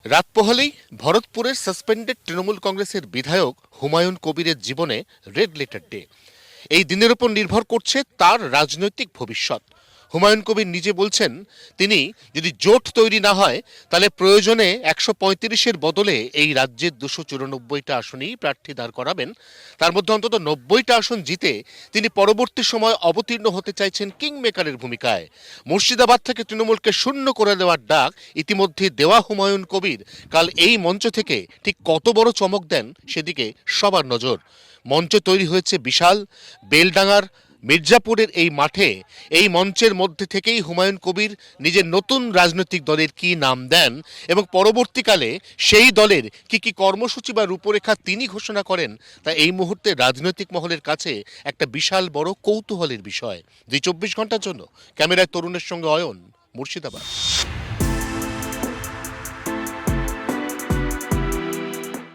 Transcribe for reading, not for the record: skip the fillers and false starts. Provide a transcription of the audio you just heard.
রাত পোহালেই ভরতপুরের সাসপেন্ডেড তৃণমূল কংগ্রেসের বিধায়ক হুমায়ুন কবিরের জীবনে রেড লেটার ডে। এই দিনের উপর নির্ভর করছে তার রাজনৈতিক ভবিষ্যৎ। হুমায়ুন কবির নিজে বলছেন, তিনি যদি জোট তৈরি না হয় তাহলে প্রয়োজনে ১৩৫-এর বদলে এই রাজ্যের ২৯৪টা আসনেই প্রার্থী দাঁড় করাবেন। তার মধ্যে অন্তত ৯০টা আসন জিতে তিনি পরবর্তী সময় অবতীর্ণ হতে চাইছেন কিং মেকারের ভূমিকায়। মুর্শিদাবাদ থেকে তৃণমূলকে শূন্য করে দেওয়ার ডাক ইতিমধ্যে দেওয়া হুমায়ুন কবির কাল এই মঞ্চ থেকে ঠিক কত বড় চমক দেন সেদিকে সবার নজর। মঞ্চ তৈরি হয়েছে বিশাল, বেলডাঙ্গার মির্জাপুরের এই মাঠে। এই মঞ্চের মধ্যে থেকেই হুমায়ুন কবির নিজের নতুন রাজনৈতিক দলের কি নাম দেন এবং পরবর্তীকালে সেই দলের কি কি কর্মসূচি বা রূপরেখা তিনি ঘোষণা করেন, তা এই মুহূর্তে রাজনৈতিক মহলের কাছে একটা বিশাল বড় কৌতূহলের বিষয়। ২৪ ঘন্টার জন্য ক্যামেরায় তরুণের সঙ্গে অয়ন, মুর্শিদাবাদ।